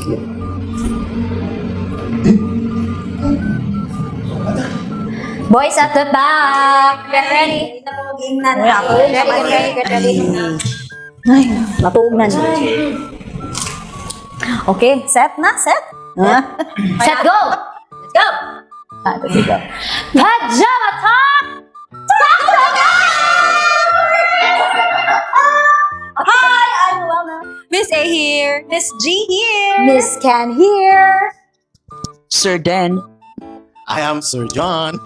Boys at the back, get ready. Get ready. Ay, matuog na. Okay, set na, set? Set, go! Let's go! Let's go. Pajama talk! Hi, I'm Luana. Miss A here. Miss G here. Miss Can here. Sir Dan. I am Sir John.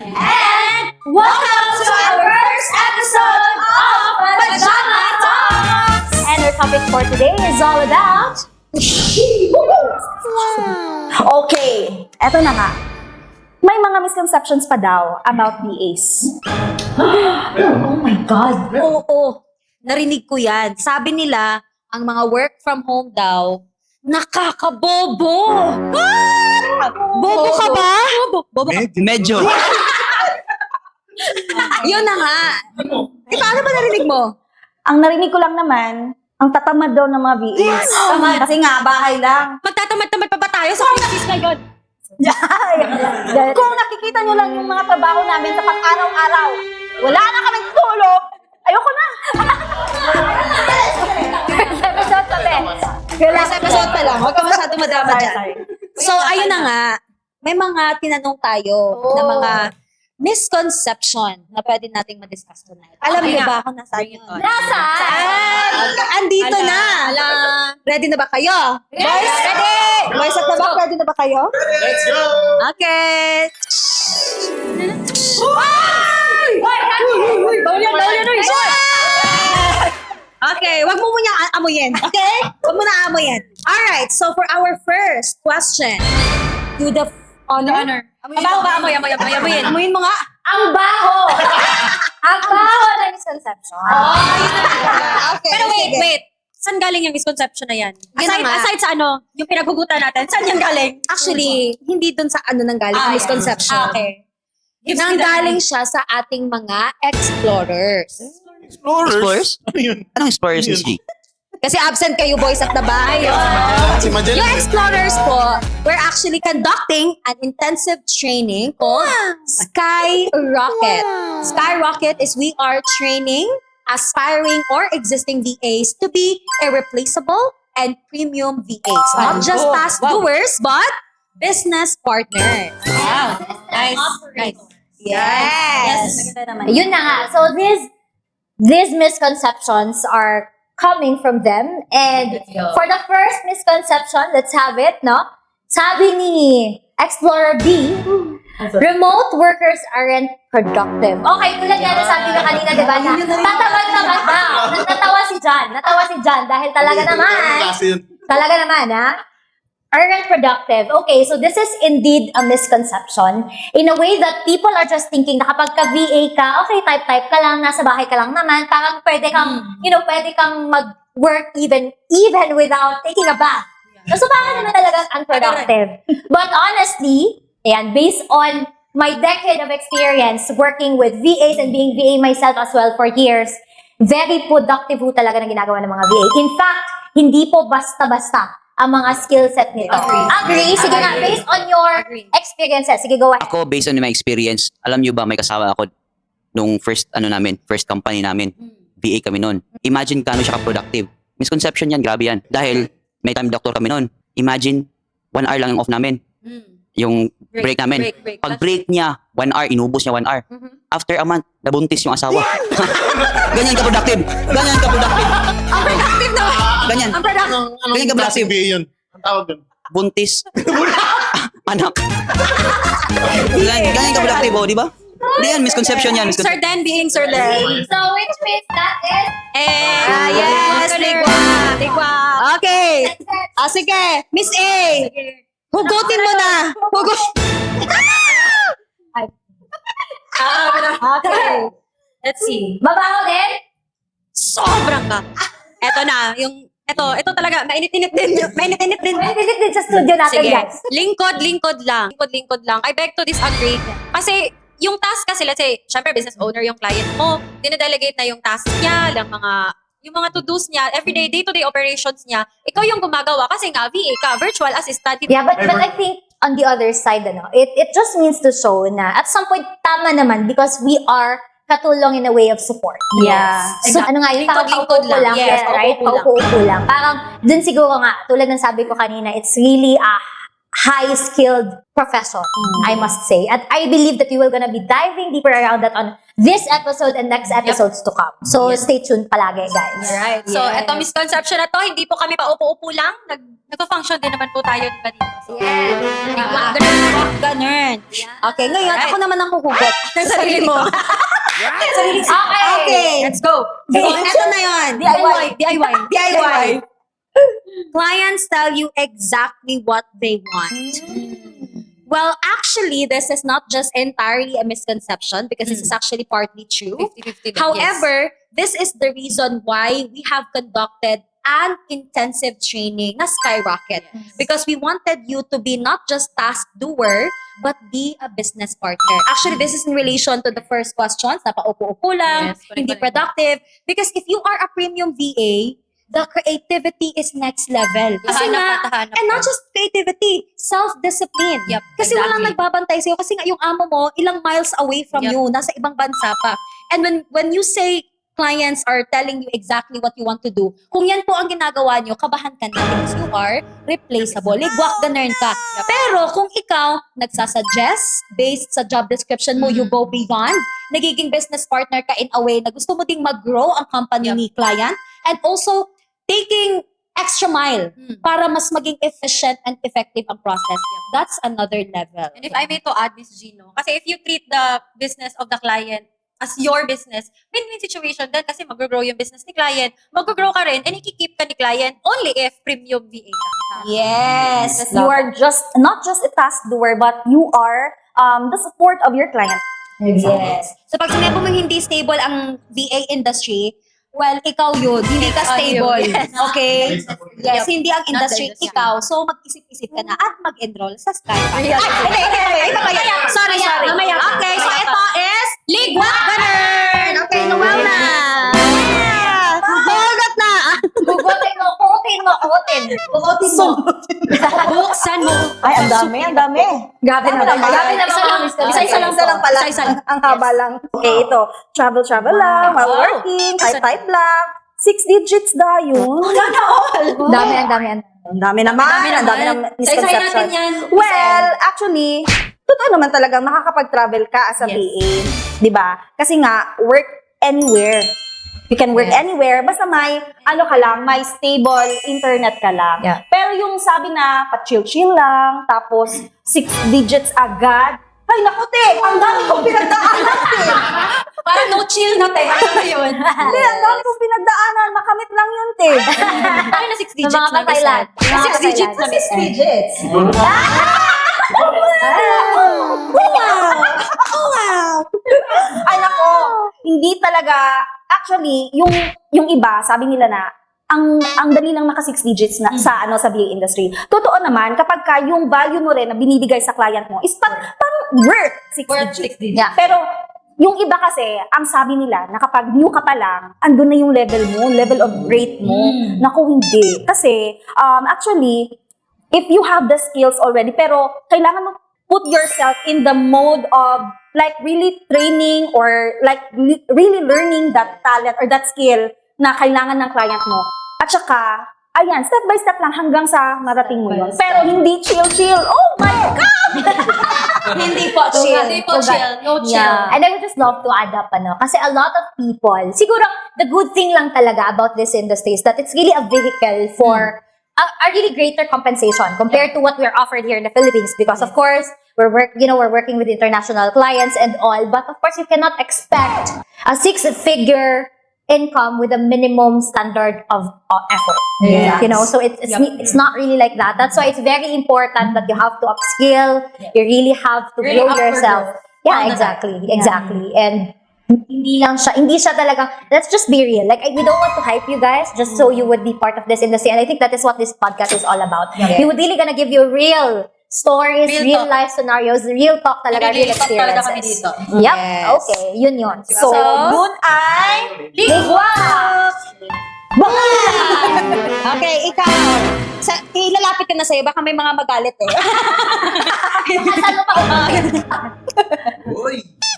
And welcome to our first episode of Pajama Talks! And our topic for today is all about... Okay, eto na nga. May mga misconceptions pa daw about VAs. Oh my God! Oo. Narinig ko yan. Sabi nila, ang mga work from home daw, nakakabobo. Bobo ka ba? Bobo ka. Medyo. Yun na nga. Eh, paano ba narinig mo? Ang narinig ko lang naman, ang tatamad daw ng mga VAs. Kasi nga, bahay lang. Magtatamad-tamad pa ba tayo sa office ngayon? Kung nakikita nyo lang yung mga trabaho namin sa pang-araw-araw, wala na kaming tulog, ayoko na. First episode pa, Ben. First episode pa lang. Huwag ka masyado madama dyan. So, ayun na nga. May mga tinanong tayo na mga misconception na pwede nating ma-discuss tonight. Alam niyo ba kung nasaan yun? Nasaan? Andito na! Ready na ba kayo? Boys, ready! Boys at the back, ready na ba kayo? Let's go! Okay! Okay, wag mo muna amuyin. Okay? Wag mo na amuyin. Alright, so for our first question, to the honor. Abaho ba? Amuyin. Amuyin mo nga. Ang baho! Ang baho ng misconception. Okay. Pero sige. wait. Saan galing yung misconception na yan? Yun na nga. Aside sa ano, yung pinaghugutan natin, saan yung galing? Actually, hindi dun sa ano nang galing ang misconception. Okay. Nanggaling siya sa ating mga explorers. Explorers? Ano yun? Anong explorers, Miss G? Kasi absent kayo boys at the bahay. Si Magellan. Yung explorers po, we're actually conducting an intensive training called Skyrocket. Skyrocket is we are training aspiring or existing VAs to be irreplaceable and premium VAs. Not just task doers, but business partners. Wow. Nice. Yes. Yun na nga. So these misconceptions are coming from them. And for the first misconception, let's have it, no? Sabi ni Explorer B, remote workers aren't productive. Okay, tulad nga na sabi ko kanina, di ba, na tatamad-tamad daw. Natawa si John dahil talaga naman, ha? Aren't productive. Okay, so this is indeed a misconception in a way that people are just thinking na kapag ka-VA ka, okay, type ka lang, nasa bahay ka lang naman, parang pwede kang, pwede kang mag-work even without taking a bath. So baka naman talagang unproductive. But honestly, based on my decade of experience working with VAs and being VA myself as well for years, very productive po talaga na ginagawa ng mga VA. In fact, hindi po basta-basta ang mga skill set nito. Agree? Sige nga, based on your experiences. Sige, go ahead. Ako, based on my experience, alam nyo ba, may kasama ako nung first company namin. VA kami noon. Imagine kano siya ka-productive. Misconception yan, grabe yan. Dahil may time doctor kami noon. Imagine, 1 hour lang yung off namin. Yung break namin. Break. Pag break niya, 1 hour, inubos niya 1 hour. After a month, nabuntis yung asawa. Ganyan ka-productive. Ang productive na. Ganyan. Ang productive. Ganyan ka Klaseng productive. VA yun? Ang tawag yun? Buntis. Anak. Ganyan ka productive, oh, di ba? Hindi yan, misconception yan. Sir Dan being Sir Dan. So, which means that is... Yes, Ligwa. Okay. Sige. Miss A. Hugutin mo na. Okay. Let's see. Mabaho din? Sobrang ka. Ito talaga, mainit-init din. May visit din sa studio natin, Sige. guys. Lingkod lang. I beg to disagree. Kasi, yung task kasi, let's say, syempre business owner yung client mo, dinedelegate na yung task niya, yung mga to-dos niya, everyday, day-to-day operations niya, ikaw yung gumagawa kasi nga, VA ka, virtual assistant. Yeah, but I think on the other side, it just means to show na at some point, tama naman because we are katulong in a way of support. Yeah. So, ano nga yun, parang Lingkod-lingkod paupo lang. lang. Yes, Right? paupo lang. Paupo lang. Parang, dun siguro nga, tulad ng sabi ko kanina, it's really a high-skilled profession, I must say. At I believe that we will gonna be diving deeper around that on this episode and next episodes to come. So, stay tuned palagi, guys. Right. So, Yes. eto misconception na to, hindi po kami paupo-upo lang. Nagpa-function din naman po tayo diba dito. So, Ganun. Okay, ngayon, Alright. ako naman ang huhugot ng sarili mo. Okay. Let's go. So, eto na yun. DIY. DIY. Clients tell you exactly what they want. Well, actually, this is not just entirely a misconception because this is actually partly true. 50-50 din, However, this is the reason why we have conducted an intensive training na Skyrocket. Because we wanted you to be not just task doer, but be a business partner. Actually, this is in relation to the first questions, na paupo-upo lang, Yes, correct, hindi correct. productive. Because if you are a premium VA, the creativity is next level. Kasi nga, and not just creativity, self-discipline. Yep, Kasi exactly. walang nagbabantay sa'yo. Kasi nga yung amo mo, ilang miles away from Yep. you, nasa ibang bansa pa. And when you say clients are telling you exactly what you want to do, kung yan po ang ginagawa nyo, kabahan ka na because you are replaceable. Ligwak, ganun ka. Pero kung ikaw nagsasuggest based sa job description mo, you go beyond, nagiging business partner ka in a way na gusto mo ding mag-grow ang company Yep. ni client, and also taking extra mile para mas maging efficient and effective ang process. That's another level. And if I may to add, Miss Gino, kasi if you treat the business of the client as your business, win-win situation din kasi mag-grow yung business ni client, mag-grow ka rin, and ikikip ka ni client only if premium VA ka. Yes. You are just not just a task doer, but you are the support of your client. Yes. So pag sinabi mo hindi stable ang VA industry, well, ikaw yun. Hindi ka Ikaw stable. yun. Yes. Okay? Yes, Yep. hindi ang Not the industry. industry. Ikaw. So mag-isip-isip ka na at mag-enroll sa Skyrocket. Yes. Ay, mamaya. Sorry. Okay, so ito is Ligwak Ganun! Okay, numaw na. Hugot na. Gugutin mo, kukutin mo. Buksan mo. Ay, ang dami, ang dami. Grabe na. Grabe na Isa lang. Isa lang Isa lang pala. Isa lang. Ang haba lang. Okay, ito. Travel lang, while working, type lang. 6 digits da yun. Dami, ang dami. Ang dami naman. Ang dami ng Isa-isahin natin misconception. yan. Well, actually, totoo naman talagang makakapag-travel ka as a Yes. VA. Di ba? Kasi nga, work anywhere. You can work anywhere. Basta may, may stable internet ka lang. Yeah. Pero yung sabi na, pa-chill-chill lang, tapos 6 digits agad, ay, naku, te, ang dami kong pinagdaanan, te. Parang no chill na tayo. Ano yun? Hindi, ang dami kong pinagdaanan. Makamit lang yun, te. Parang na 6 Sa digits mga na ka-Thailand. Miss Ed. Mga 6 digits na ka-Thailand. Miss Ed. digits. Ay, nako, hindi talaga, actually, yung iba, sabi nila na, ang dali lang naka 6 digits na sa VA industry. Totoo naman, kapag ka yung value mo rin na binibigay sa client mo is pang worth 6 digits. Yeah. Pero, yung iba kasi, ang sabi nila, na kapag new ka pa lang, andun na yung level mo, level of rate mo. Naku, hindi. Kasi, actually, if you have the skills already, pero kailangan mo put yourself in the mode of like really training or like really learning that talent or that skill na kailangan ng client mo. At saka, ayan, step by step lang hanggang sa marating mo yun. Pero hindi chill-chill. Oh my God! Hindi po chill. Hindi po chill. No chill. Yeah. And I would just love to add up, kasi a lot of people, siguro, the good thing lang talaga about this industry is that it's really a vehicle for a really greater compensation compared to what we're offered here in the Philippines. Because of course, we're working with international clients and all, but of course, you cannot expect a 6-figure income with a minimum standard of effort. Yes. So it's not really like that. That's why it's very important that you have to upskill. You really have to Really grow up for yourself. growth. Yeah, exactly. And hindi siya talagang, let's just be real. Like, we don't want to hype you guys just so you would be part of this industry. And I think that is what this podcast is all about. Yes. We would really gonna give you real stories, Real real talk. life scenarios, real talk talaga, real Really talk talaga kami experiences. dito. Yep. Yes. Okay, yun. So, So, dun ay Ligwak! Okay, ikaw. Ilalapit ka na sa'yo. Baka may mga magalit eh. Saan mo pa umakin?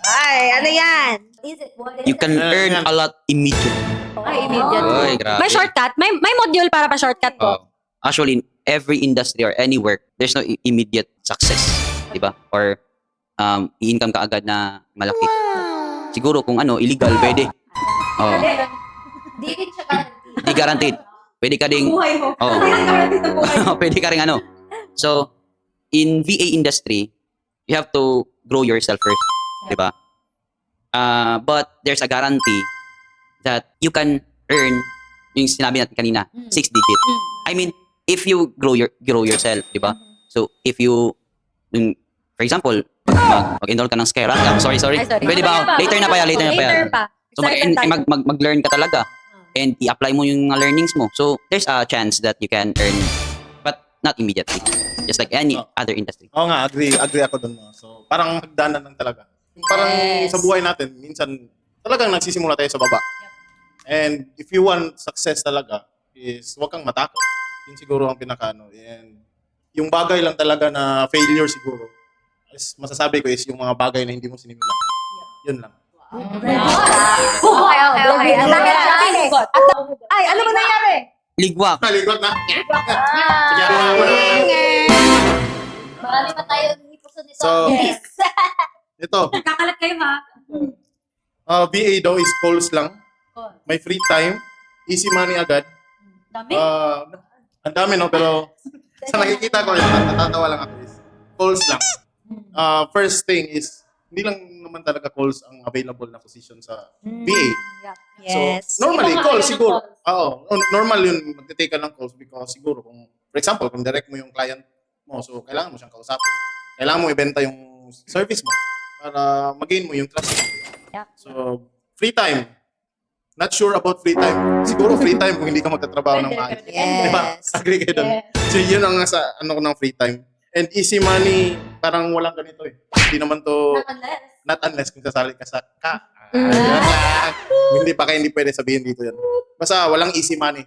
Ay, ano yan? Is it what You can earn a lot immediately. Ay, immediate. Oy, grabe. May shortcut? May module para pa shortcut ko. Oh. Actually, in every industry or any work, there's no immediate success. Diba? Or i-income ka agad na malaki. Siguro kung illegal, pwede. Oh. Di rin siya guaranteed. Di guaranteed. Pwede ka ding... Buhay mo. Oh. Hindi guaranteed ang buhay. Pwede ka rin So, in VA industry, you have to grow yourself first. Diba? But there's a guarantee that you can earn yung sinabi natin kanina, 6 digit. I mean, if you grow yourself, diba? So, if you, for example, mag-enroll ka ng Skyrank. Sorry. Ay, sorry. Pwede ba? Later na pa yan. Later pa. So, mag-learn ka talaga. And i-apply mo yung mga learnings mo. So, there's a chance that you can earn, but not immediately. Just like any other industry. Oo nga, agree ako dun. No? So, parang hagdanan lang talaga. Parang sa buhay natin, minsan talagang nagsisimula tayo sa baba. And if you want success talaga, is huwag kang matakot. Yun siguro ang pinakaano. And yung bagay lang talaga na failure siguro, is masasabi ko is yung mga bagay na hindi mo sinimulan. Yun lang. Okay. Ang dami dyan. Ay, ano ba nangyari? Ligwak. Naligot na. Sige, ako na. Marami pa tayo ipuso nito. So, Yes. ito, Kakalat kayo ha. VA daw is calls lang. May free time. Easy money agad. Dami. Ang dami, no? Pero sa nakikita ko, natatawa lang ako is calls lang. First thing is, hindi lang naman talaga calls ang available na position sa VA. Yes. So, normally, Iba nga calls ayaw ng siguro. calls. Oo. Normal yun, magte-take ka ng calls because siguro kung, for example, kung direct mo yung client mo, so kailangan mo siyang kausapin. Kailangan mo ibenta yung service mo para mag-gain mo yung trust mo. Yeah. So, free time. Not sure about free time. Siguro free time kung hindi ka magtatrabaho ng maayos. Yes. Diba? Agree kayo doon. So, yun ang nasa ko ng free time. And easy money, parang walang ganito eh. Hindi naman to, not unless kung sasali ka sa Yan lang. Hindi pa kayo hindi pwede sabihin dito yan. Basta walang easy money.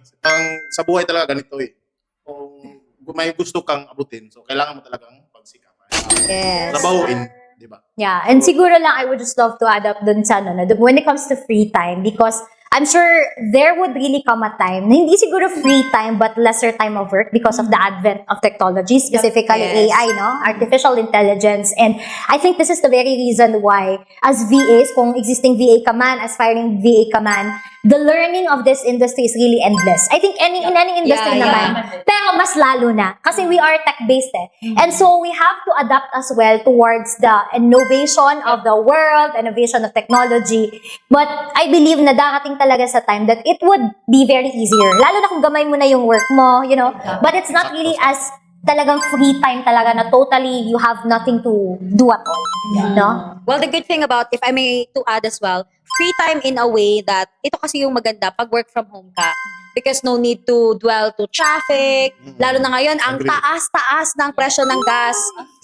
Sa buhay talaga ganito eh. Kung may gusto kang abutin, so kailangan mo talagang pagsikapan. Yes. Trabahuin, di ba? Yeah, and siguro lang I would just love to add up dun sa when it comes to free time, because I'm sure there would really come a time na hindi siguro free time but lesser time of work because of the advent of technology, specifically Yes. AI, no? Artificial intelligence. And I think this is the very reason why as VAs, kung existing VA ka man, aspiring VA ka man, the learning of this industry is really endless. I think in any industry naman. Pero mas lalo na. Kasi we are tech-based eh. And so we have to adapt as well towards the innovation of the world, innovation of technology. But I believe na darating talaga sa time that it would be very easier. Lalo na kung gamay mo na yung work mo, you know. But it's not really as talagang free time talaga na totally you have nothing to do at all. No? Well, the good thing about, if I may to add as well, free time in a way that, ito kasi yung maganda pag work from home ka. Because no need to dwell to traffic. Lalo na ngayon, ang Agree. taas-taas ng presyo ng gas.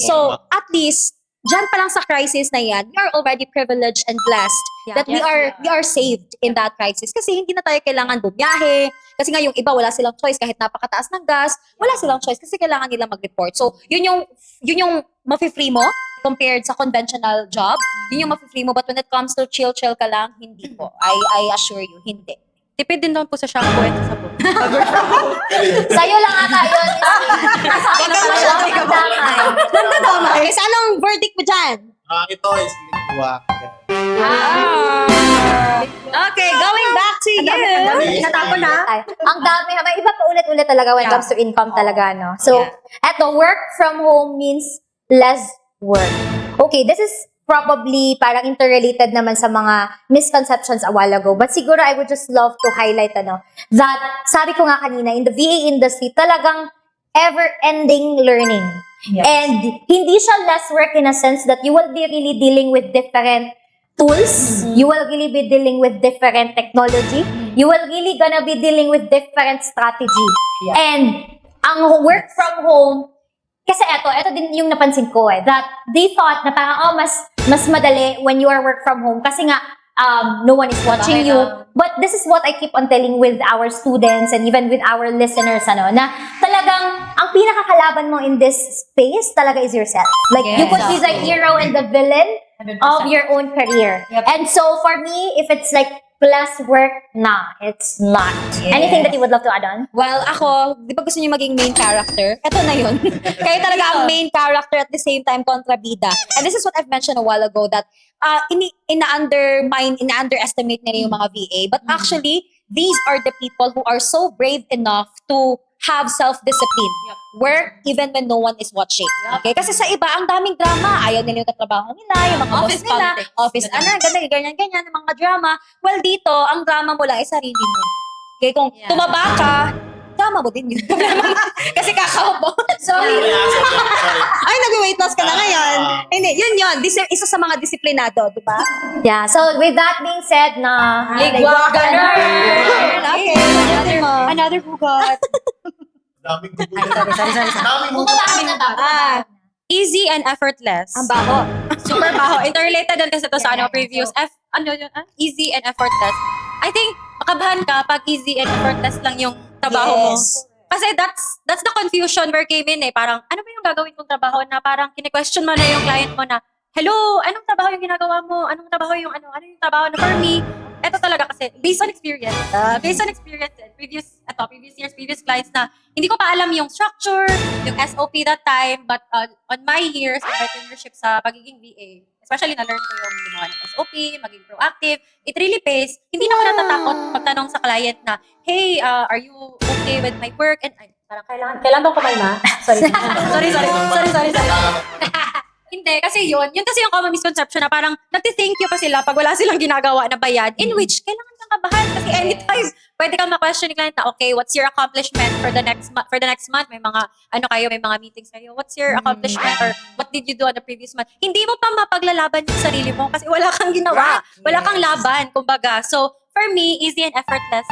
So, at least, dyan pa lang sa crisis na yan, we are already privileged and blessed that we are saved in that crisis. Kasi hindi na tayo kailangan bumiyahe. Kasi nga yung iba, wala silang choice. Kahit napakataas ng gas, wala silang choice kasi kailangan nila mag-report. So, yun yung mafe-free mo compared sa conventional job. Yun yung mafe-free mo. But when it comes to chill ka lang, hindi po. I assure you, hindi. Tipid din naman po sa shampoo at sa sabon. Sa'yo lang ata yun. Sa akin na pala lang ang damay. Nandadamay. So, anong verdict mo dyan? Ito is ligwak. Okay, going back to you. Natapon na. Ang dami. May iba pa ulit-ulit talaga when it comes to income talaga, no? So, eto, work from home means less work. Okay, this is probably parang interrelated naman sa mga misconceptions a while ago. But siguro I would just love to highlight that sabi ko nga kanina, in the VA industry, talagang ever-ending learning. And hindi siya less work in a sense that you will be really dealing with different tools. You will really be dealing with different technology. You will really gonna be dealing with different strategy. And ang work from home, kasi ito din yung napansin ko that they thought na parang, mas madali when you are work from home. Kasi nga, no one is watching Bakit, you. But this is what I keep on telling with our students and even with our listeners, ano, na talagang ang pinakakalaban mo in this space talaga is yourself. Like, you Yes. could be the hero and the villain 100%. of your own career. Yep. And so for me, if it's like plus work, nah, it's not. Anything that you would love to add on? Well, ako, di ba gusto niyo maging main character? Ito na yun. Kayo talaga ang main character at the same time kontrabida. And this is what I've mentioned a while ago that ina-underestimate nila yung mga VA. But actually, these are the people who are so brave enough to have self-discipline. Yep. Work even when no one is watching. Yep. Okay? Kasi sa iba, ang daming drama. Ayaw nila yung katrabaho nila, yung mga Office boss nila. politics. Office, ganyan, yung mga drama. Well, dito, ang drama mo lang ay sarili mo. Okay, kung Yeah. tumaba ka, drama mo din yun. Kasi kakaupo. Sorry. Ay, nag-weight loss ka na ngayon. Hindi, yun. Isa sa mga disiplinado, di ba? Yeah, so with that being said, na Ligwaganor! Okay, another hugot. Daming gugulo. Daming gugulo. Easy and effortless. Ang baho. Super baho. Interrelated din kasi to sa previous. Easy and effortless. I think, makabahan ka pag easy and effortless lang yung trabaho mo. Yes. Kasi that's the confusion where came in eh. Parang, ano ba yung gagawin kong trabaho na parang kine-question mo na yung client mo na, hello, anong trabaho yung ginagawa mo? Anong trabaho yung ano yung trabaho na for me? Ito talaga kasi, based on experience and previous years, previous clients na hindi ko pa alam yung structure, yung SOP that time, but on my years, on my tenureship sa pagiging VA, especially na-learn ko yung gumawa ng SOP, maging proactive, it really pays. Hindi na ako natatakot pagtanong sa client na, hey, are you okay with my work? And ay, parang kailangan bang kumalma? Sorry. Hindi, kasi yun kasi yung common misconception na parang nagti-thank you pa sila pag wala silang ginagawa na bayad, in which kailangan kang kabahan kasi anytime pwede kang ma-question ni client na, okay, what's your accomplishment for the next month? May mga, may mga meetings kayo. What's your accomplishment or what did you do on the previous month? Hindi mo pa mapaglalaban yung sarili mo kasi wala kang ginawa. Wala kang laban, kumbaga. So, for me, easy and effortless.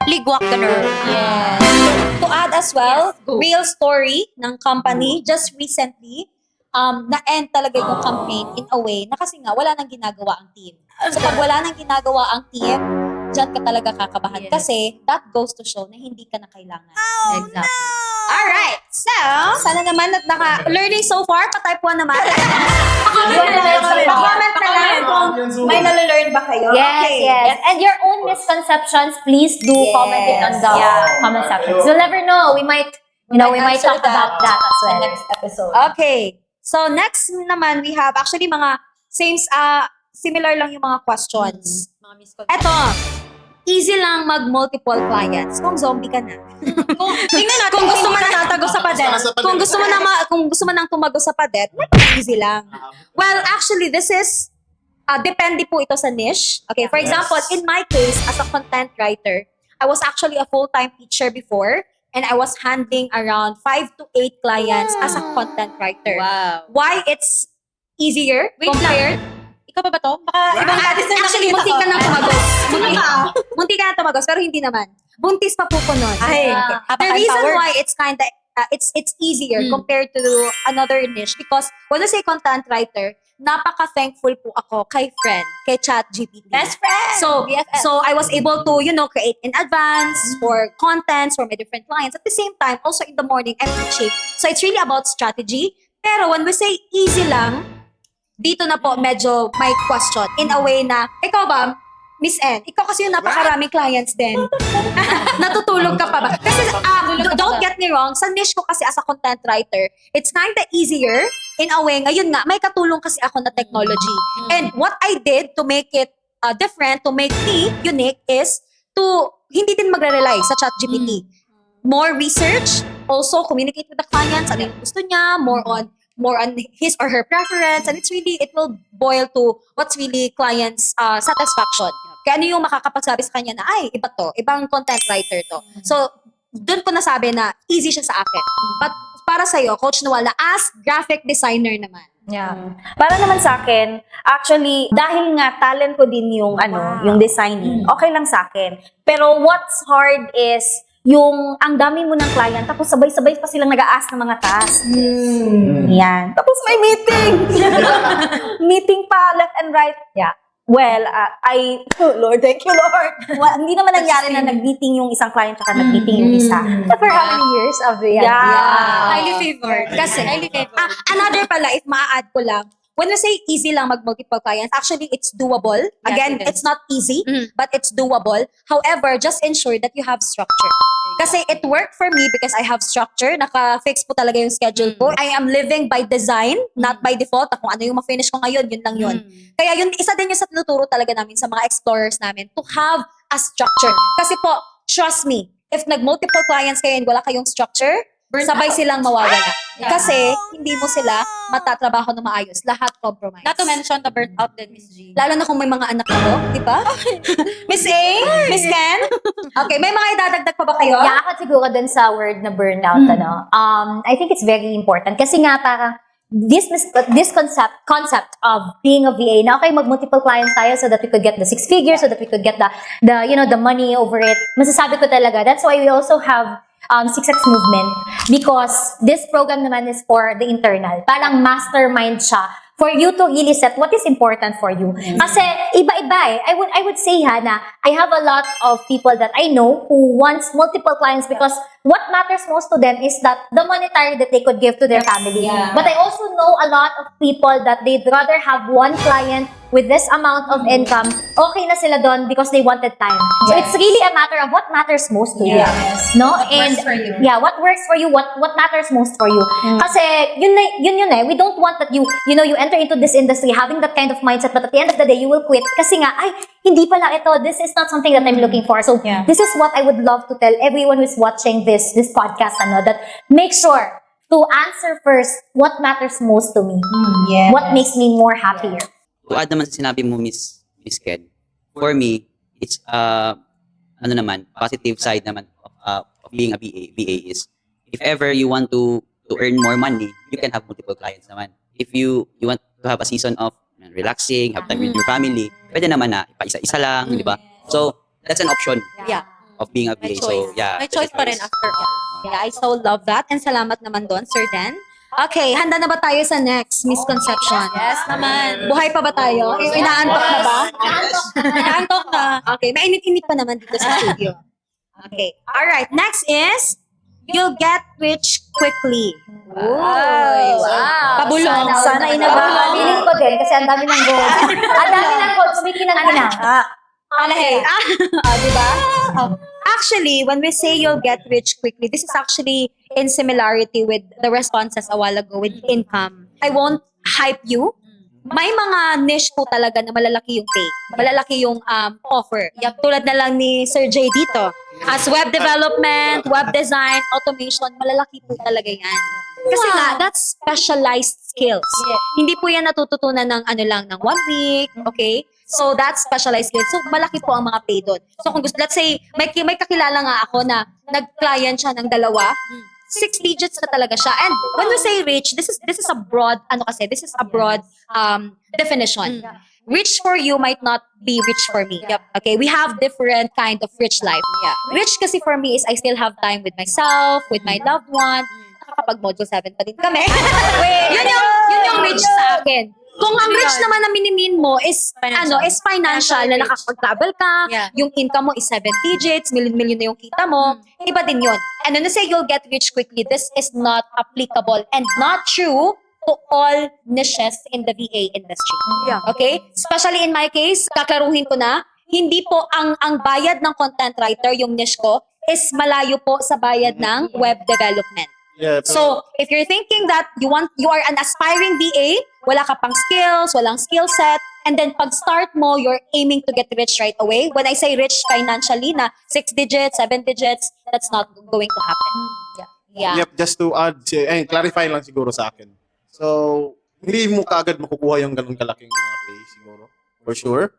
Ligwak ka nerve. Yes. To add as well, Yes, go. real story ng company just recently, na-end talaga yung campaign in a way na kasi nga wala nang ginagawa ang team. So pag wala nang ginagawa ang team, dyan ka talaga kakabahan. Yes. Kasi that goes to show na hindi ka na kailangan. Exactly. Alright, so, sana naman at learning so far, pa-type 1 naman. Pa-comment na lang kung may nalalearn ba kayo. Yes, Okay. yes. And your own misconceptions, please do comment it on the comment section. You'll never know. We might answer talk about that as well. next episode. Okay. So, next naman, we have actually mga similar lang yung mga questions. Mga misconception. Eto, easy lang mag-multiple clients kung zombie ka na. Tingnan natin kung gusto mo na tatago sa pader. Kung gusto mo nang tumago sa pader, easy lang. Well, actually, this is depende po ito sa niche. Okay, for example, in my case, as a content writer, I was actually a full-time teacher before, and I was handling around 5 to 8 clients as a content writer. Wow. Why it's easier Wait compared? Ikaw pa ba to? Baka ibang artist na Actually, nakikita munti ko. ka na tumagos. Munti ka na tumagos, pero hindi naman. Buntis pa po ko nun. Ay, The reason why it's kinda, it's easier compared to another niche because when I say content writer, napaka-thankful po ako kay friend, kay ChatGPT. Best friend! So, BFF. so I was able to, create in advance for contents for my different clients. At the same time, also in the morning, I'm teaching. So it's really about strategy. Pero when we say easy lang, dito na po medyo may question. In a way na, ikaw ba, Miss N, ikaw kasi yung napakaraming clients din. Natutulog ka pa ba? Kasi don't get me wrong, sa niche ko kasi as a content writer, it's kinda easier in a way. Ngayon nga, may katulong kasi ako na technology. And what I did to make it different, to make me unique is to hindi din magre-rely sa ChatGPT. More research, also communicate with the clients, ano yung gusto niya, more on his or her preference, and it will boil to what's really clients' satisfaction. Kaya ano yung makakapagsabi sa kanya na, ay, iba to, ibang content writer to. So, dun ko nasabi na easy siya sa akin. But para sa'yo, Coach Noel, as graphic designer naman, Yeah. Para naman sa akin, actually, dahil nga talent ko din yung yung designing, okay lang sa akin. Pero what's hard is yung ang dami mo ng client, tapos sabay-sabay pa silang nag-a-ask ng mga task. Yan. Tapos may meeting. Meeting pa, left and right. Yeah. Well, Lord, thank you, Lord. Well, hindi naman nangyari na nag-meeting yung isang client tsaka nag-meeting yung isa. For how many years of the Highly favored. Kasi, Highly favored. another pala, if maa-add ko lang, when we say easy lang mag-multiple clients, actually, it's doable. Again, it is. it's not easy, Mhm. but it's doable. However, just ensure that you have structure. Kasi it worked for me because I have structure. Naka-fix po talaga yung schedule ko. I am living by design, not by default. Kung ano yung ma-finish ko ngayon, yun lang yun. Kaya yun, isa din yung sa tinuturo talaga namin sa mga explorers namin to have a structure. Kasi po, trust me, if nag-multiple clients kayo and wala kayong structure, sabay silang mawawala. Kasi hindi mo sila matatrabaho na maayos. Lahat compromise. Not to mention the burnout din, Miss G. Lalo na kung may mga anak ako, di ba? Miss A? Miss Ken? Okay, may mga idadagdag pa ba kayo? Yeah, ako siguro dun sa word na burnout, I think it's very important. Kasi nga parang, this concept of being a VA, na okay, mag-multiple clients tayo so that we could get the 6 figures, so that we could get the money over it. Masasabi ko talaga, that's why we also have 6X movement, because this program naman is for the internal. Parang mastermind siya for you to really set what is important for you. Kasi iba-iba eh. I would say na I have a lot of people that I know who wants multiple clients because what matters most to them is that the monetary that they could give to their family. But I also know a lot of people that they'd rather have one client with this amount of income. Okay na sila doon because they wanted time. So it's really a matter of what matters most to you. No? And works for you. yeah, what works for you, what matters most for you. Kasi yun eh, we don't want that you enter into this industry having that kind of mindset, but at the end of the day you will quit kasi nga hindi pala ito, this is not something that I'm looking for. So this is what I would love to tell everyone who's watching this podcast, that make sure to answer first what matters most to me. What makes me more happier. To add naman sa sinabi mo, Miss Ken, for me, it's positive side naman of being a VA is if ever you want to earn more money, you can have multiple clients naman. If you want to have a season of relaxing, have time with your family, pwede naman na ipa-isa-isa lang, di ba? So, that's an option Yeah. of being a May VA. choice. So, yeah. May choice pa rin after all. Yeah, I so love that. And salamat naman doon, Sir Dan. Okay, handa na ba tayo sa next misconception? Yes naman. Buhay pa ba tayo? Inaantok na ba? Inaantok na. Okay, mainit-init pa naman dito sa studio. Okay, alright. Next is, you'll get rich quickly. Wow. Pabulong. Sana inabahan. Feeling ko din kasi ang dami ng goals. Ang dami ng goals. May kinang-kinang. Okay. Diba? Actually, when we say you'll get rich quickly, this is actually in similarity with the responses a while ago with income. I won't hype you. May mga niche po talaga na malalaki yung pay. Malalaki yung offer. Tulad na lang ni Sir Jay dito. As web development, web design, automation, malalaki po talaga yan. Kasi nga, that's specialized skills. Hindi po yan natututunan ng ng 1 week, okay? So, that's specialized skills. So, malaki po ang mga pay doon. So, kung gusto, let's say, may kakilala nga ako na nag-client siya ng 2, 6 digits na talaga siya. And when we say rich, this is a broad, this is a broad definition. Rich for you might not be rich for me. Okay, we have different kind of rich life. Rich kasi for me is I still have time with myself, with my loved one. Nakakapag module 7 pa din kami. yun yung rich sa akin. Kung ang rich naman na minimin mo is financial na nakakapag-travel ka, yung income mo is 7 digits, million na yung kita mo, iba din yun. And when you say you'll get rich quickly, this is not applicable and not true to all niches in the VA industry. Okay? Especially in my case, kaklaruhin ko na, hindi po ang bayad ng content writer, yung niche ko, is malayo po sa bayad ng web development. Yeah, So, if you're thinking that you are an aspiring VA, wala ka pang skills, walang skill set, and then pag start mo, you're aiming to get rich right away. When I say rich financially na 6 digits, 7 digits, that's not going to happen. Yeah. Yep, just to add, clarify lang siguro sa akin. So, hindi mo kaagad makukuha yung ganun kalaking mga pay siguro. For sure.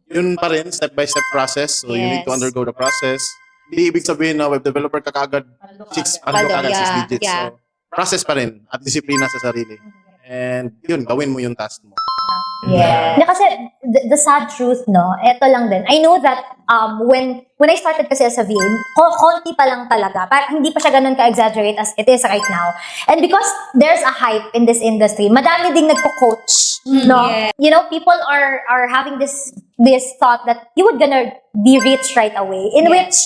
Yun pa rin, step-by-step process. So, you need to Yes. undergo the process. Hindi ibig sabihin na web developer ka kaagad 6 digits. So, process pa rin at disiplina sa sarili. And yun, gawin mo yung task mo. Yeah. Kasi the sad truth, no, eto lang din. I know that when I started kasi as a VA, konti pa lang talaga. Parang hindi pa siya ganun ka-exaggerate as it is right now. And because there's a hype in this industry, madami ding nagko-coach, no? Yeah. You know, people are having this thought that you would gonna be rich right away, in which,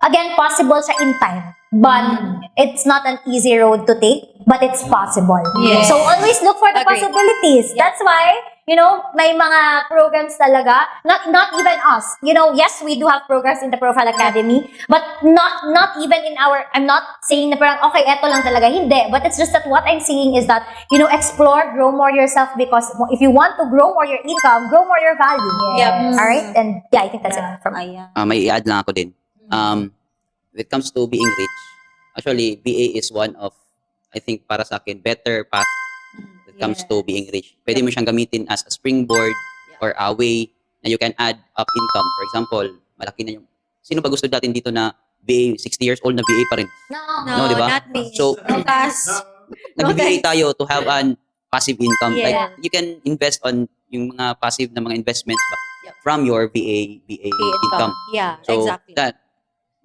again, possible siya in time. But it's not an easy road to take, but it's possible. Yes. So always look for the Agree. possibilities. That's why, you know, may mga programs talaga, not even us. You know, yes, we do have programs in the Profile Academy, but not even in our, I'm not saying na parang, okay, eto lang talaga. Hindi. But it's just that what I'm seeing is that, you know, explore, grow more yourself, because if you want to grow more your income, grow more your value. Yep. Alright? And yeah, I think that's it from me. Ayan. May i-add lang ako din. When it comes to being rich, actually, VA is one of, I think, para sa akin, better path when it comes to being rich. Pwede mo siyang gamitin as a springboard or a way na you can add up income. For example, malaki na yung, sino ba gusto natin dito na VA, 60 years old na VA pa rin? No, di ba? not me. So, No, pass. nag-VA tayo to have an passive income. Yeah. Like, you can invest on yung mga passive na mga investments ba Yep. from your VA income. Yeah, So, exactly.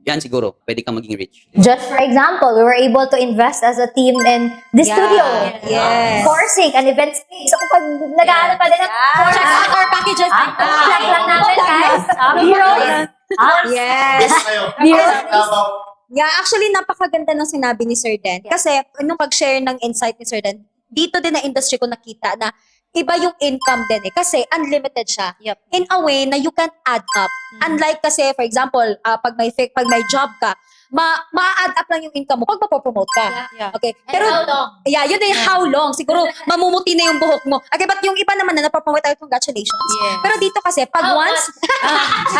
yan siguro, pwede kang maging rich. Just for example, we were able to invest as a team in the Yeah. studio. Yes. Coursing, an event space. So kapag nag-aaral pa din ng Check out our packages. plug lang namin, guys. Heroes. Yes. Heroes. Yeah, actually, napakaganda ng sinabi ni Sir Den. Kasi, nung pag-share ng insight ni Sir Den, dito din na industry ko nakita na iba yung income din eh. Kasi unlimited siya. Yep. In a way na you can add up. Unlike kasi, for example, pag may job ka, ma-add up lang yung income mo pag mapopromote ka. Yeah. Okay. Pero, Yeah, yun din how long. Siguro, mamumuti na yung buhok mo. Okay, but yung iba naman na napapromote tayo, congratulations. Yes. Pero dito kasi, pag How once,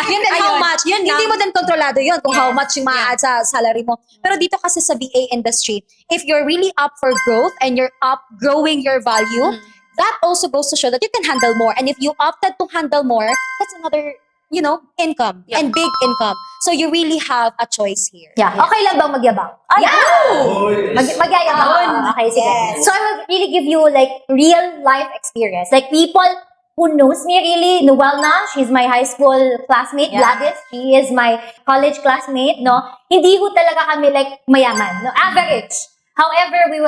yun din, how Ayun. much. Yun Hindi lang. mo din kontrolado yun kung how Yes. much yung ma-add sa salary mo. Pero dito kasi sa VA industry, if you're really up for growth and you're up growing your value, that also goes to show that you can handle more. And if you opted to handle more, that's another, income Yeah. and big income. So you really have a choice here. yeah, okay lang bang magyabang? Magyayabang. Okay, sige. Yes. So I will really give you like real life experience. Like people who knows me really, Nuwalna, she's my high school classmate. Yeah. Gladys, she is my college classmate, no? Hindi ho talaga kami like mayaman, no? Average. However, we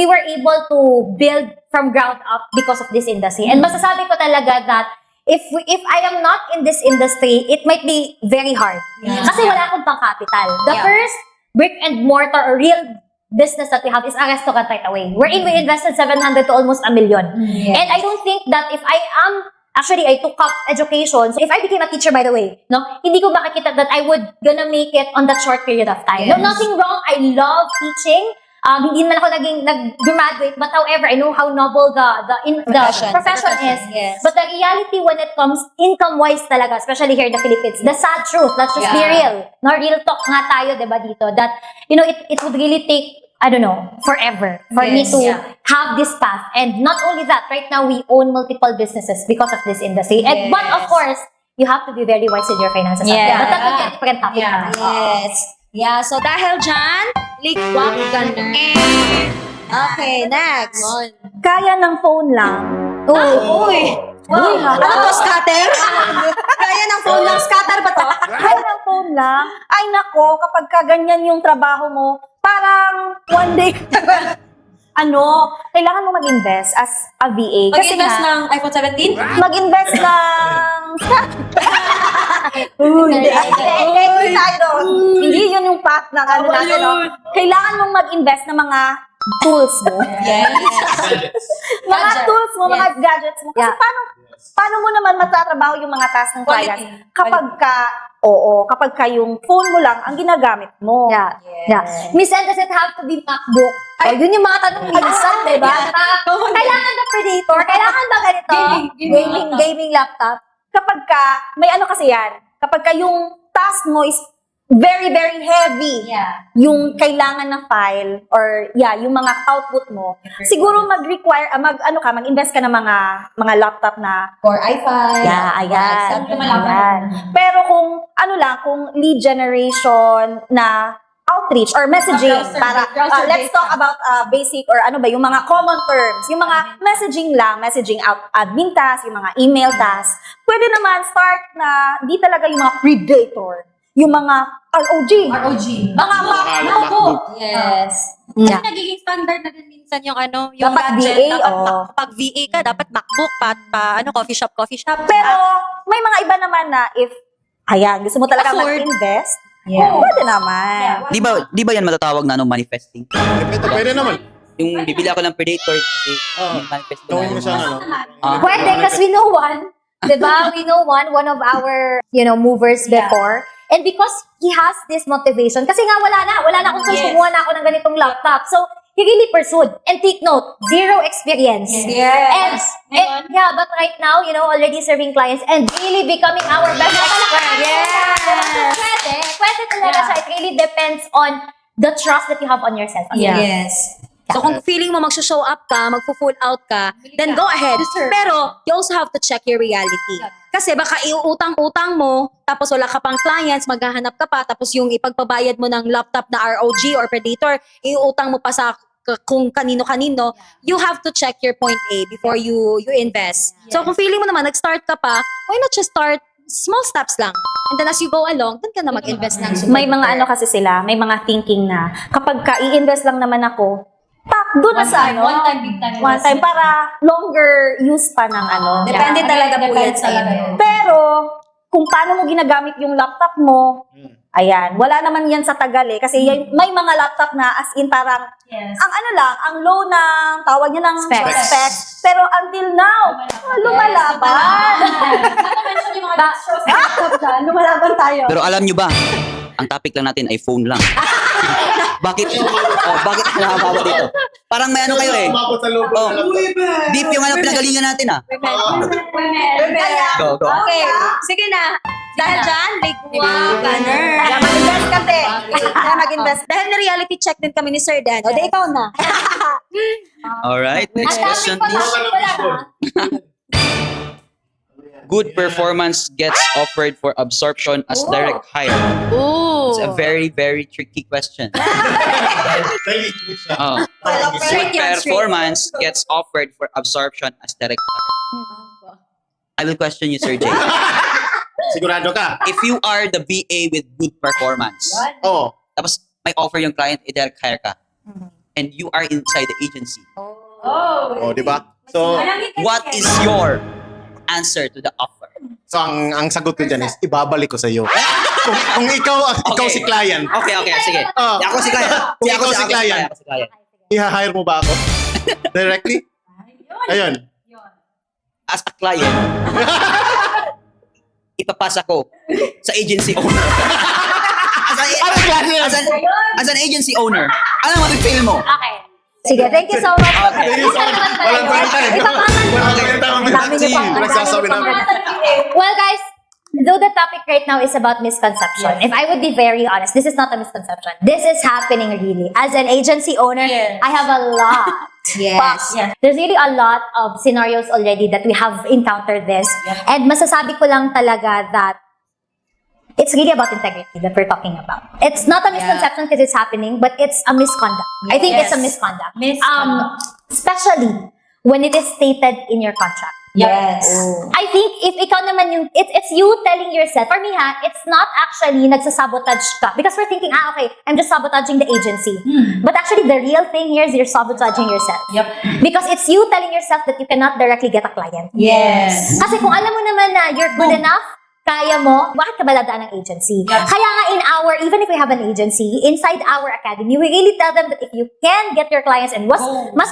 were able to build from ground up because of this industry. And masasabi ko talaga that if I am not in this industry, it might be very hard. Kasi wala akong pang capital. The first brick and mortar or real business that we have is a restaurant right away. Wherein we invested 700 to almost 1 million. And I don't think that if I took up education. So if I became a teacher, by the way, no, hindi ko makikita that I would gonna make it on that short period of time. No, nothing wrong. I love teaching. Hindi naman ako nag-graduate, but however, I know how noble the profession is. Yes. But the reality when it comes income-wise talaga, especially here in the Philippines, the sad truth, let's just be real. No, real talk nga tayo, diba, dito, that, it would really take, I don't know, forever for me to have this path. And not only that, right now, we own multiple businesses because of this industry. And, but of course, you have to be very wise with your finances. Yeah. But that would be a different topic naman. Yes. Yeah, so dahil dyan, likwak ganun. Okay, next. Kaya ng phone lang. Uy! Wow. Ano to, scatter? Kaya ng phone lang, scatter ba to? Kaya ng phone lang. Ay nako, kapag kaganyan yung trabaho mo, parang one day kailangan mo mag-invest as a VA. Kasi Mag-invest nga, ng iPhone 17? mag-invest ng... Hindi tayo doon. Hindi yun yung path ng natin. No? Kailangan mong mag-invest ng mga tools mo. Yes. Mga tools mo, mga gadgets mo. Kasi Yeah. paano mo naman matatrabaho yung mga task ng Quality. client kapag ka yung phone mo lang ang ginagamit mo. Yeah. Yeah. Miss Ann, does it have to be MacBook? Ay, yun yung mga tanong minsan, di ba? Kailangan ba Predator? Kailangan ba ganito? Gaming laptop? Kapag may kasi yan, kapag yung task mo is very, very heavy, yung kailangan na file, or yung mga output mo, siguro mag-require, mag-invest ka ng mga laptop na, Or i5. ayan. Pero kung lead generation na outreach or messaging Browser para let's talk about basic or ano ba yung mga common terms, yung mga messaging lang, messaging out admin task, yung mga email task. Pwede naman start na di talaga yung mga predator, yung mga ROG, mga MacBook. Yes. Kasi Yeah. nagiging standard na din minsan yung ano, yung Dapat gadget. VA, Dapat oo. pag VA ka, dapat MacBook, coffee shop. Pero may mga iba naman na if ayan, gusto mo talaga Afford. mag-invest, Yeah. pwede naman. Di ba yan matatawag na manifesting? Pwede naman. Yung bibili ako ng Predator kasi yung manifesting Gawin mo na siya, yung ano. Pwede, because we know one. Diba? We know one of our, movers before. And because he has this motivation, kasi nga wala na akong choice, kumuha na ako ng ganitong laptop. So, he really pursued. And take note, 0 experience. Yes. And yeah, but right now, already serving clients and really becoming our best friend. Yes. Pwede talaga siya. It really depends on the trust that you have on yourself. Yeah. Yes. So kung feeling mo magsushow up ka, magpo-full out ka, then go ahead. Pero you also have to check your reality. Kasi baka iuutang-utang mo, tapos wala ka pang clients, maghahanap ka pa, tapos yung ipagpabayad mo ng laptop na ROG or Predator, iuutang mo pa sa kung kanino-kanino, you have to check your point A before you invest. So kung feeling mo naman, nag-start ka pa, why not just start small steps lang? And then as you go along, doon ka na mag-invest ng super May mga ano kasi sila, may mga thinking na kapag i-invest lang naman ako, doon na sa ano, one time para longer use pa ng ano. Depende talaga po yan sa inyo. Pero kung paano mo ginagamit yung laptop mo, ayan, wala naman yan sa tagal eh. Kasi may mga laptop na as in parang, ang ano lang, ang low ng, tawag niya ng specs. Pero until now, lumalaban. Lumalaban tayo. Pero alam nyo ba, ang topic lang natin ay phone lang. Bakit? Bakit nakakabawa dito? Parang may ano kayo eh. Umabot sa loob. Oh, deep yung ano pinagalingan natin ah. Go. Okay, sige na. Dahil dyan, big wow, planner. Kaya mag-invest kasi. Kaya mag-invest. Dahil na-reality check din kami ni Sir Dan. O, di ikaw na. Alright, next question please. Good performance gets offered for absorption as direct hire. Ooh. It's a very, very tricky question. Dali siya. Good performance gets offered for absorption as direct hire. I will question you, Sir Jay. Sigurado ka? If you are the BA with good performance, Oo. tapos may offer yung client, i-direct hire ka, and you are inside the agency, Oh, di ba? So, what is your answer to the offer? so ang sagot ko dyan is, ibabalik ko sa iyo. Kung ikaw si client, Okay, sige. Oh. Ako si client. Kung ikaw si client. i-hire mo ba ako? Directly? Ayun. As a client, ipapasa ko sa agency owner. As an agency owner, ano ang feel mo? Okay. Sige, thank you so much. Okay. Walang kwenta eh. Walang kwenta ang pinagsasabi namin. Well, guys, though the topic right now is about misconception, if I would be very honest, this is not a misconception. This is happening really. As an agency owner, I have a lot. Yes. There's really a lot of scenarios already that we have encountered this. And masasabi ko lang talaga that it's really about integrity that we're talking about. It's not a misconception because it's happening, but it's a misconduct. I think it's a misconduct. Especially when it is stated in your contract. Yes. I think if ikaw naman yung, it's you telling yourself, for me it's not actually nagsasabotage ka. Because we're thinking, okay, I'm just sabotaging the agency. But actually, the real thing here is you're sabotaging yourself. Yep. Because it's you telling yourself that you cannot directly get a client. Yes. Kasi kung alam mo naman na you're good enough, kaya mo, bakit ka ba dadaan ng agency? Kaya nga even if we have an agency, inside our academy, we really tell them that if you can get your clients, and mas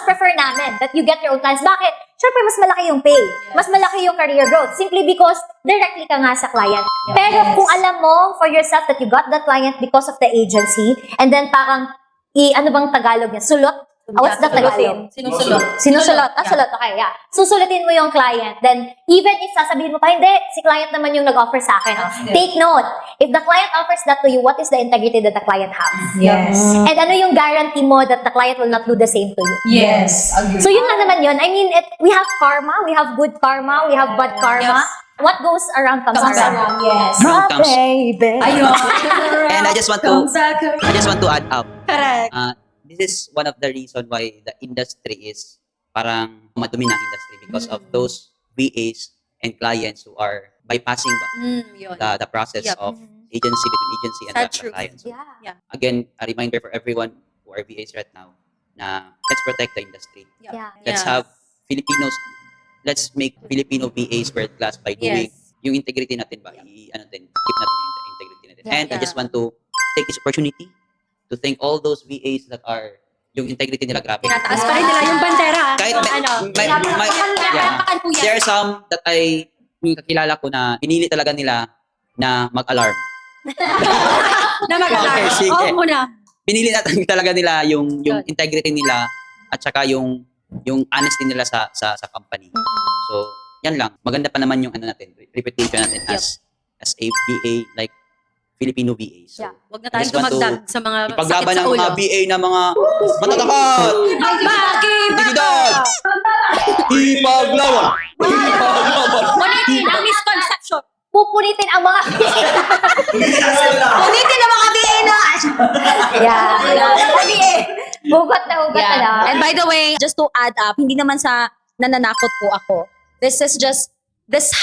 prefer namin that you get your own clients. Bakit? Siyempre, mas malaki yung pay. Mas malaki yung career growth. Simply because directly ka nga sa client. Pero kung alam mo for yourself that you got the client because of the agency, and then parang, ano bang Tagalog niya? Sulot? What's the Tagalog? Sinusulot. Sinusulot. Sulot. Okay, yeah. Susulitin mo yung client. Then, even if sasabihin mo pa, hindi, si client naman yung nag-offer sa akin. Take note, if the client offers that to you, what is the integrity that the client has? Yes. And ano yung guarantee mo that the client will not do the same to you? Yes. So yun lang naman yun. I mean, we have karma, we have good karma, we have bad karma. What goes around comes Comes around. around, yes. Round comes. Baby. Ayun. And I just want to add up. Correct. This is one of the reason why the industry is parang madumi ng industry because of those VAs and clients who are bypassing ba Yun. the process Yep. of agency between agency and Sad the truth. client. So, Yeah. again, a reminder for everyone who are VAs right now na let's protect the industry. Yeah. Let's Yeah. have Filipinos, let's make Filipino VAs world class by doing Yes. yung integrity natin ba, keep natin yung integrity natin. Yeah. And I just want to take this opportunity to thank all those VAs that are yung integrity nila grabe. Tinataas pa rin nila yung bandera. Kahit Yung ano. yeah. po yan. There are some that yung kakilala ko na pinili talaga nila na mag-alarm. Na mag-alarm. Okay, sige. Oo muna. Pinili na talaga nila yung integrity nila at saka yung honesty nila sa company. So, yan lang. Maganda pa naman yung reputation natin as a VA, like Filipino VA. So, Yeah. Huwag na I tayong just want to dumagdag sa mga sakit ipaglaban sa ng ulo. mga VA na mga matatapat! Dignidad! Ipaglaban! Ipaglaban! Ulitin ang misconception. Pupunitin ang mga Ulitin ang mga VA na. Yeah. Hugot na hugot na lang. And by the way, just to add up, hindi naman sa nananakot po ako. This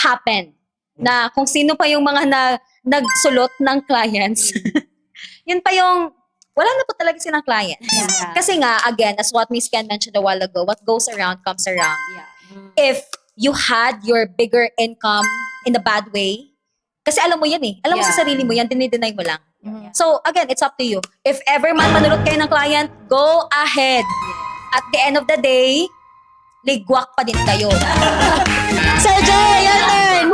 happened. Na kung sino pa yung mga nagsulot ng clients, yun pa yung, wala na po talaga silang clients. Yeah. Kasi nga, again, as what Miss Ken mentioned a while ago, what goes around comes around. Yeah. If you had your bigger income in a bad way, kasi alam mo yan eh. Alam mo Yeah. sa sarili mo yan, dinideny mo lang. Mhm. So, again, it's up to you. If ever man manulot kayo ng client, go ahead. At the end of the day, ligwak pa din kayo. Sir Jay, your turn!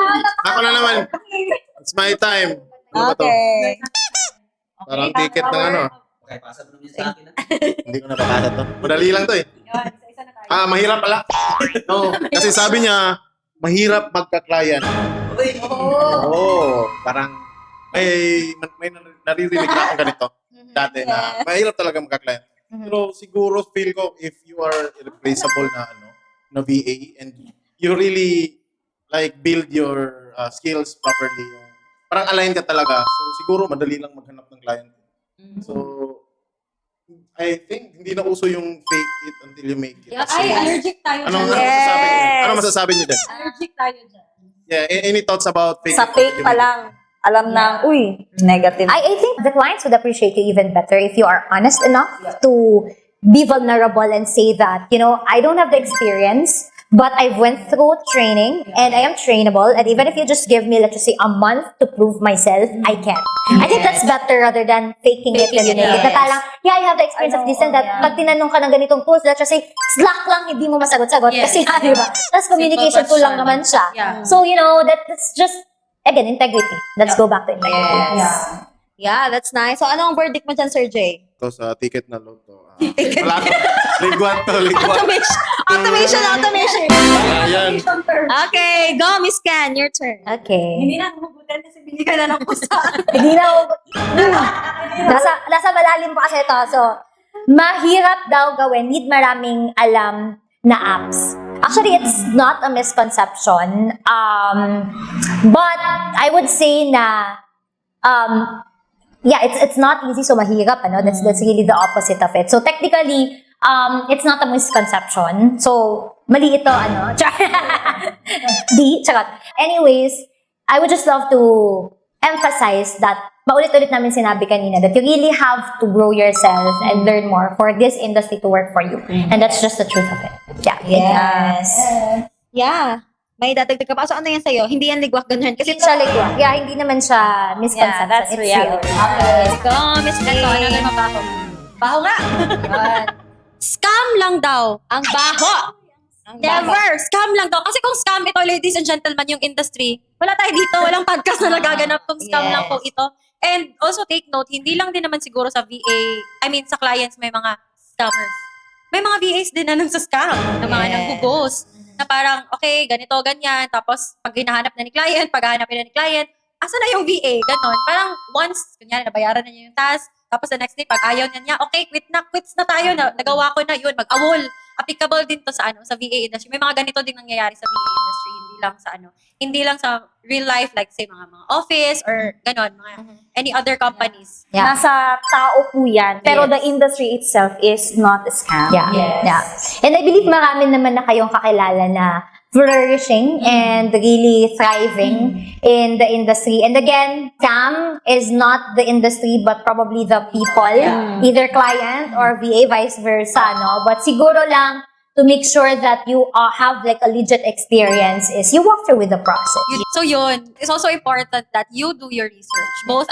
Ako na naman. It's my time. Ano ba to? Okay. Parang ticket ng ano. Okay, pasa mo naman sa akin. Hindi ko napapasa to. Madali lang to eh. Mahirap pala. No, kasi sabi niya, mahirap magka-client. Oo. Parang may naririnig na akong ganito dati na mahirap talaga magka-client. Pero siguro feel ko if you are irreplaceable na VA and you really like build your skills properly, parang align ka talaga. So siguro madali lang maghanap ng client. So I think hindi na uso yung fake it until you make it. Ay, allergic tayo Anong dyan. masasabi? Yes. Ano masasabi niyo din? Allergic tayo dyan. Yeah, any thoughts about fake Sa it fake until pa you make it? lang, alam na, uy, negative. I think the clients would appreciate you even better if you are honest enough to be vulnerable and say that, I don't have the experience, but I went through training and I am trainable. And even if you just give me, let's just say, a month to prove myself, I can. I think that's better rather than faking it and Faking it, make it. yes. Na parang, yeah, I have the experience of this and that. Pag tinanong ka ng ganitong tools, let's just say, Slack lang, hindi mo masagot-sagot. Yes. Kasi di ba? Tapos communication Simple tool lang question. naman siya. Yeah. So, that's just, again, integrity. Let's go back to integrity. Yes. Yeah, that's nice. So, ano ang verdict mo dyan, Sir Jay? To sa ticket na load to. Wala to. Ligwat to, ligwat. Automation. Ayan. Okay, go, Miss Ken, your turn. Okay. Hindi na humugutan kasi binigyan na ng pusa. Hindi na ako. nasa malalim pa kasi ito. So, mahirap daw gawin. Need maraming alam na apps. Actually, it's not a misconception. But I would say na yeah, it's not easy, so mahirap, That's really the opposite of it. So technically, it's not a misconception. So mali ito, charot. Anyways, I would just love to emphasize that paulit-ulit namin sinabi kanina that you really have to grow yourself and learn more for this industry to work for you. And that's just the truth of it. Yeah. Yes. Yeah. May dadagdag ka pa. So, ano yan sa'yo? Hindi yan ligwak ganun. Kasi Hindi siya ligwak. Yeah, hindi naman siya misconception. that's It's reality. real. Okay, go, Miss Ken. Ito, ano na mabaho? Baho nga. Scam lang daw. Ang baho. Never! Scam lang daw. Kasi kung scam ito, ladies and gentlemen, yung industry, wala tayo dito. Walang podcast na nagaganap kung scam Yes. lang po ito. And also take note, hindi lang din naman siguro sa VA, sa clients may mga scammers. May mga VAs din na sa scam, na mga Yes. nang-ghost. Na parang, okay, ganito, ganyan. Tapos, pag hinahanap na ni client, pag hahanapin na ni client, asa na yung VA? Ganon. Parang once, kunyari, nabayaran na niya yung task, tapos the next day, pag ayaw niya, okay, quits na tayo, nagawa ko na yun, mag-awol. Applicable din to sa VA industry. May mga ganito din nangyayari sa VA industry, hindi hindi lang sa real life, like say mga office or ganon, any other companies. Yeah. Nasa tao po yan. Pero Yes. the industry itself is not a scam. Yeah. Yes. Yeah. And I believe marami naman na kayong kakilala na flourishing and really thriving in the industry. And again, scam is not the industry but probably the people, either client or VA, vice versa, no? But siguro lang to make sure that you have like a legit experience is you walk through with the process. So yun, it's also important that you do your research. Both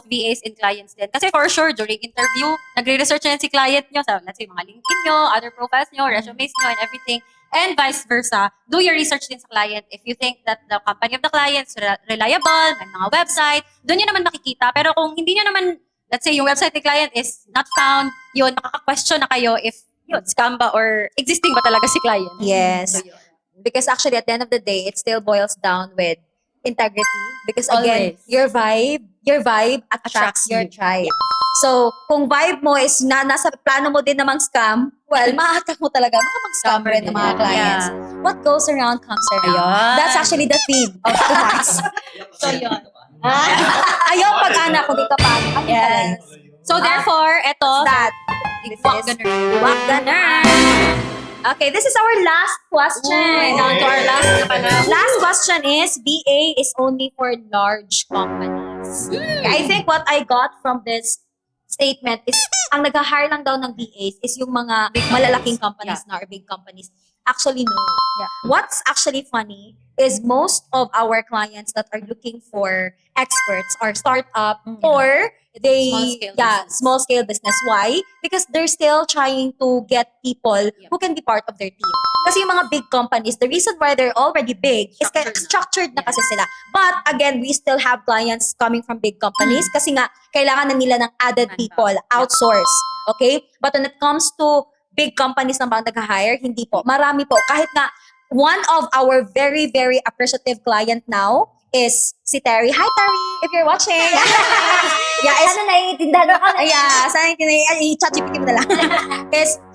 VAs and clients din. Kasi for sure, during interview, nagre-research na yan si client nyo sa, let's say, mga LinkedIn nyo, other profiles nyo, resumes nyo, and everything. And vice versa, do your research din sa client. If you think that the company of the client is reliable, may mga website, doon nyo naman makikita. Pero kung hindi nyo naman, let's say, yung website ni client is not found, yun, makaka-question na kayo if yun, scam ba or existing ba talaga si client. Yes. So, yun. Because actually, at the end of the day, it still boils down with integrity. Because again, Always. your vibe attracts your tribe. So, kung vibe mo is nasa plano mo din namang scam, well, ma-attract mo talaga mga mag-scam rin ng mga clients. What goes around comes around. Ayun. That's actually the theme of tonight's. So yun. Ayaw pag-anak kung dito pa. Yes. So therefore, ito, That. This Walk is the Nerd. Walk the Nerd. Okay, this is our last question. down to our last na pala. Last question is, BA is only for large companies. Okay, I think what I got from this statement is, ang nag-hire lang daw ng BAs is yung mga malalaking companies na or big companies. Actually, no. What's actually funny is most of our clients that are looking for experts are startup or they small scale business. Why? Because they're still trying to get people who can be part of their team. Kasi yung mga big companies, the reason why they're already big is structured na kasi sila. But again, we still have clients coming from big companies kasi nga kailangan na nila ng added people, outsource. Okay? But when it comes to big companies na ba nag-hire, hindi po. Marami po. Kahit nga one of our very, very appreciative client now is si Terry. Hi, Terry, if you're watching. Sana naiintindihan ka na. Sana i-chat-GPT mo na lang.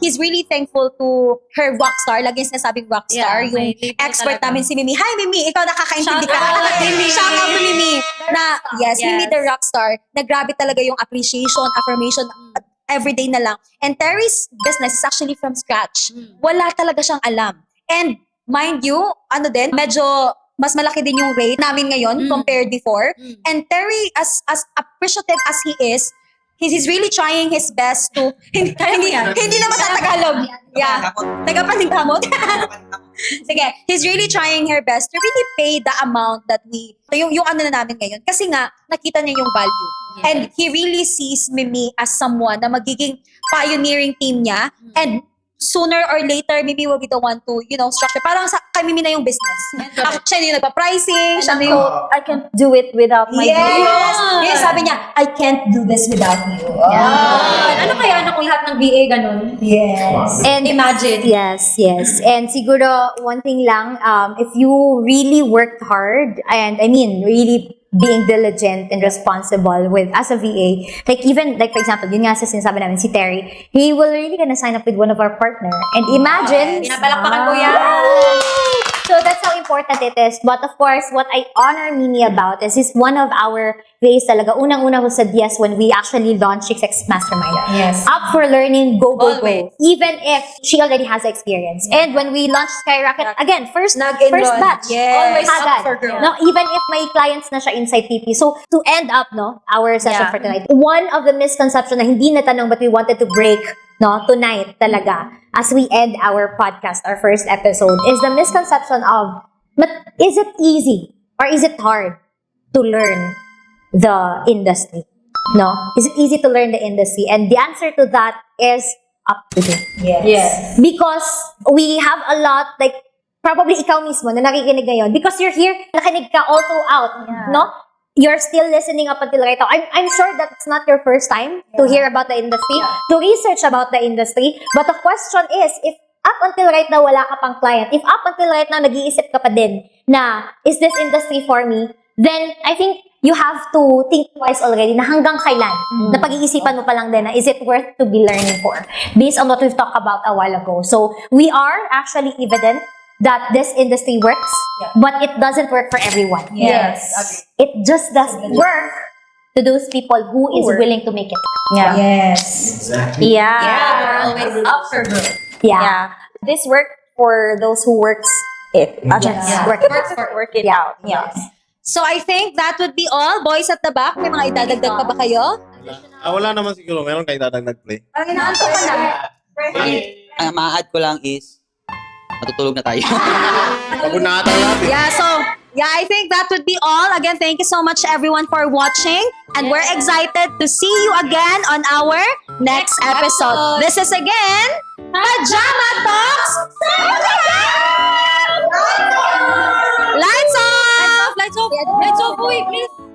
He's really thankful to her rockstar. Lagi sinasabing rockstar. Yeah, yung may label expert talaga. namin si Mimi. Hi, Mimi! Ikaw nakakaintindi ka. Shout out, Mimi! Shout out to Mimi! Yes, Yes. Mimi the rockstar. Na grabe talaga yung appreciation, affirmation, everyday na lang. And Terry's business is actually from scratch. Wala talaga siyang alam. And mind you, medyo mas malaki din yung rate namin ngayon compared before. And Terry, as appreciative as he is, he's really trying his best to hindi na matatagalog. Yeah. Tagapaningkamot. Sige, he's really trying her best to really pay the amount that yung ano na namin ngayon. Kasi nga, nakita niya yung value. And he really sees Mimi as someone na magiging pioneering team niya. And sooner or later, maybe will be the one to, structure. Parang kay Mimi na yung business. Siya na yung nagpa-pricing, siya na yung... I can't do it without my Yes! Yes, sabi niya, I can't do this without you. Ano kaya na kung lahat ng VA ganun? Yes. And Imagine. Yes. And siguro, one thing lang, if you really worked hard, and I mean, really being diligent and responsible as a VA, like for example, yun nga sa sinasabi namin, si Terry, he will really gonna sign up with one of our partner. And imagine, Pinapalakpakan ko yan. So that's how important it is. But of course, what I honor Mimi about is he's one of our VAs talaga. Unang-una who said yes when we actually launched 6X Mastermind. Yes. Up for learning, go. Always. Even if she already has experience. And when we launched Skyrocket, again, first Nag-enroll. batch. Yes. Always Agad. up for growth. No, even if may clients na siya inside TP. So, to end up, our session for tonight, one of the misconceptions na hindi natanong but we wanted to break, tonight talaga, as we end our podcast, our first episode, is the misconception of, is it easy or is it hard to learn the industry? No? Is it easy to learn the industry? And the answer to that is up to you. Yes. Because we have a lot, like, probably ikaw mismo na nakikinig ngayon, because you're here, nakinig ka all throughout, no? You're still listening up until right now. I'm sure that it's not your first time to hear about the industry, to research about the industry. But the question is, if up until right now wala ka pang client, if up until right now nag-iisip ka pa din na, is this industry for me? Then I think you have to think twice already na hanggang kailan. Na pag-iisipan mo pa lang din na, is it worth to be learning for? Based on what we've talked about a while ago. So we are actually evident that this industry works, but it doesn't work for everyone. Yes. It just doesn't work to those people who is willing to make it. Yeah. Yes. Yeah. We're always up for growth. Yeah. This work for those who works it. Yes. Work it out. Yes. So I think that would be all. Boys at the back, may mga idadagdag pa ba kayo? Wala naman siguro. Meron kayo dadagdag play. Parang inaantok ka na. Ang ma-add ko lang is, matutulog na tayo. Pag-unatan natin. Yeah, I think that would be all. Again, thank you so much everyone for watching. And we're excited to see you again on our next episode. This is again, Pajama Talks! Lights off! Lights off! Lights off! Lights off! Uy, please!